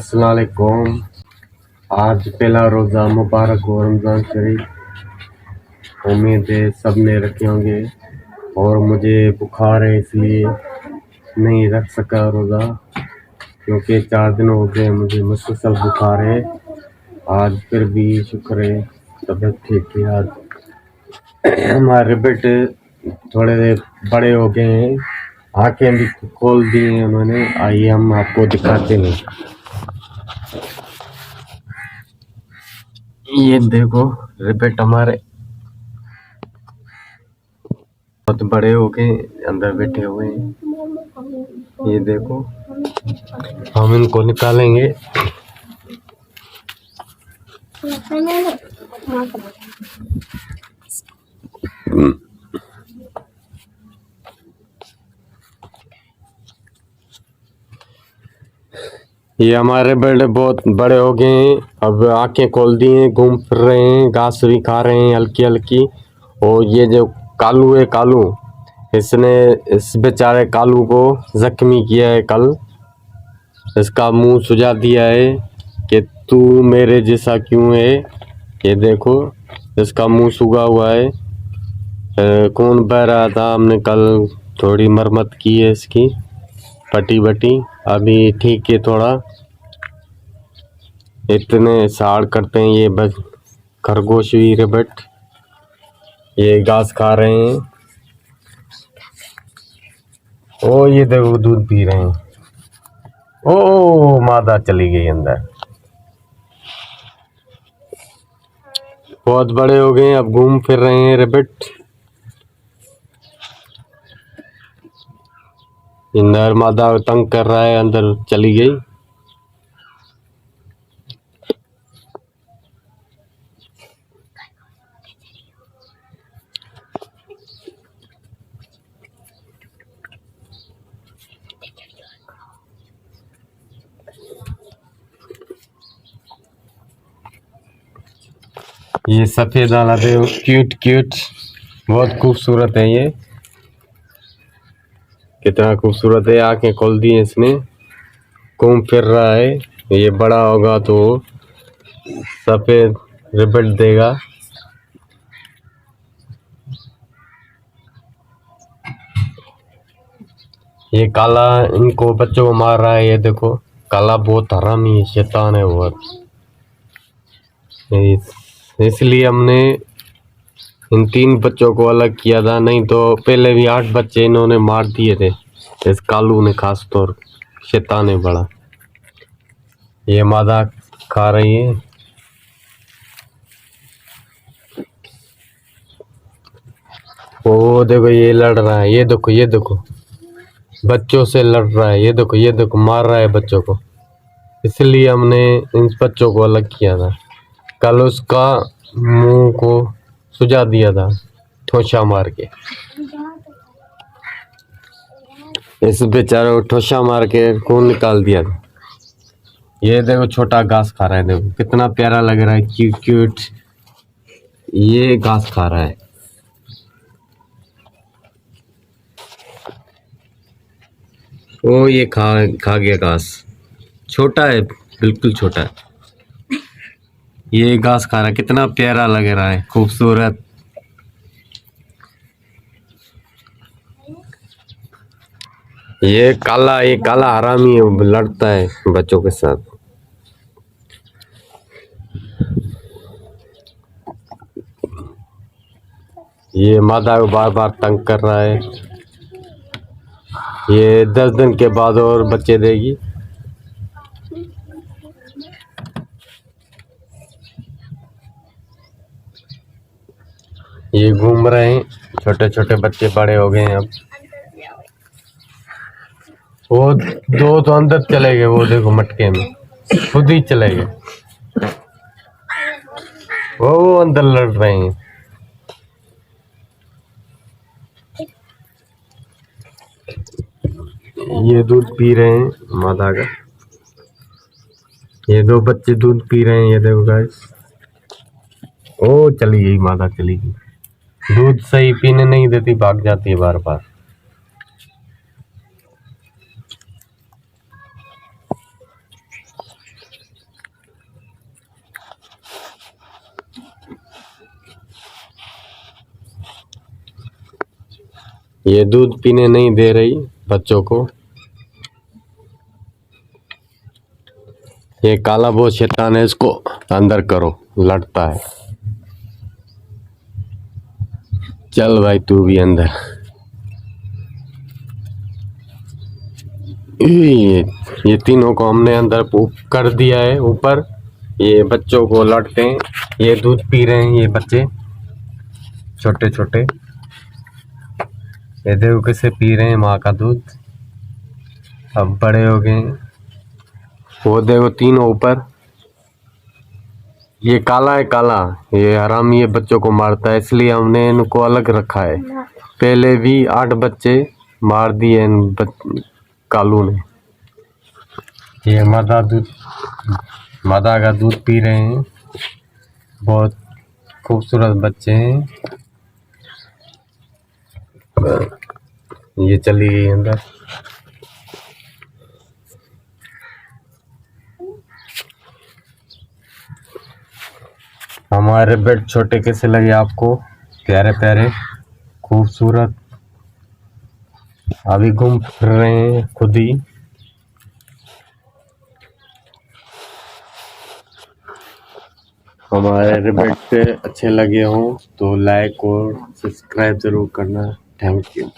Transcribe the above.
अस्सलाम वालेकुम। आज पहला रोज़ा मुबारक हो रमज़ान शरीफ। उम्मीद है सब ने रखे होंगे और मुझे बुखार है इसलिए नहीं रख सका रोज़ा, क्योंकि 4 दिन हो गए मुझे मुसलसल बुखार है। आज फिर भी शुक्र है तबीयत ठीक है। आज हमारे बेटे थोड़े बड़े हो गए हैं, आँखें भी खोल दी हैं उन्होंने। आइए हम आपको दिखाते हैं। ये देखो रिबेट हमारे बहुत बड़े हो गए, अंदर बैठे हुए हैं। ये देखो हम इनको निकालेंगे। ये हमारे बड़े बहुत बड़े हो गए हैं, अब आंखें खोल दी हैं, घूम फिर रहे हैं, घास भी खा रहे हैं हल्की हल्की। और ये जो कालू है, कालू इसने इस बेचारे कालू को जख्मी किया है कल। इसका मुंह सुजा दिया है कि तू मेरे जैसा क्यों है। ये देखो इसका मुंह सूगा हुआ है। खून बह रहा था, हमने कल थोड़ी मरम्मत की है इसकी, पट्टी बटी अभी ठीक है थोड़ा। इतने साड़ करते हैं ये बस खरगोश भी रिबट। ये घास खा रहे हैं। ओ ये देखो दूध पी रहे हैं। ओ मादा चली गई अंदर। बहुत बड़े हो गए, अब घूम फिर रहे हैं रिबट। नर मादा तंग कर रहा है, अंदर चली गई। ये सफेद वाला देखो क्यूट क्यूट, बहुत खूबसूरत है। ये कितना खूबसूरत है, आंखें खोल दी है इसने, घूम फिर रहा है। ये बड़ा होगा तो सफेद रिबट देगा। ये काला इनको बच्चों को मार रहा है। ये देखो काला बहुत हरामी है, शैतान है बहुत। इसलिए हमने इन 3 बच्चों को अलग किया था, नहीं तो पहले भी 8 बच्चे इन्होंने मार दिए थे। इस कालू ने खास तौर, शैतान है बड़ा। ये मादा खा रही है। वो देखो ये लड़ रहा है, ये देखो ये देखो बच्चों से लड़ रहा है। ये देखो मार रहा है बच्चों को। इसलिए हमने इन बच्चों को अलग किया था। कल उसका मुंह को सुझा दिया था ठोसा मार के। इस बेचारे को ठोसा मार के खून निकाल दिया था। ये देखो छोटा घास खा रहा है, देखो कितना प्यारा लग रहा है, क्यूट क्यूट। ये घास खा रहा है। ओ ये खा गया घास। छोटा है, बिल्कुल छोटा है। ये घास खा रहा है, कितना प्यारा लग रहा है, खूबसूरत। ये काला हरामी है, लड़ता है बच्चों के साथ। ये मादा को बार बार तंग कर रहा है। ये 10 दिन के बाद और बच्चे देगी। ये घूम रहे हैं, छोटे छोटे बच्चे बड़े हो गए हैं अब। वो 2 तो अंदर चले गए, वो देखो मटके में खुद ही चले गए। वो अंदर लड़ रहे हैं। ये दूध पी रहे हैं मादा का। ये 2 बच्चे दूध पी रहे हैं, ये देखो गाइस। ओ चली गई, मादा चली गई। दूध सही पीने नहीं देती, भाग जाती है बार बार। ये दूध पीने नहीं दे रही बच्चों को। ये काला बहुत शैतान है, इसको अंदर करो, लड़ता है। चल भाई तू भी अंदर। ये तीनों को हमने अंदर कर दिया है ऊपर। ये बच्चों को लड़ते हैं। ये दूध पी रहे हैं ये बच्चे छोटे छोटे। ये देखो कैसे पी रहे हैं माँ का दूध। अब बड़े हो गए। वो देखो तीनों ऊपर। ये काला है, काला। ये हरामी ये बच्चों को मारता है, इसलिए हमने इनको अलग रखा है। पहले भी 8 बच्चे मार दिए कालू ने। ये मादा का दूध पी रहे हैं। बहुत खूबसूरत बच्चे हैं। ये चली गई अंदर। हमारे बेड छोटे कैसे लगे आपको? प्यारे प्यारे, खूबसूरत। अभी घूम फिर रहे हैं खुद ही। हमारे बेड पे अच्छे लगे हों तो लाइक और सब्सक्राइब जरूर करना। Thank you.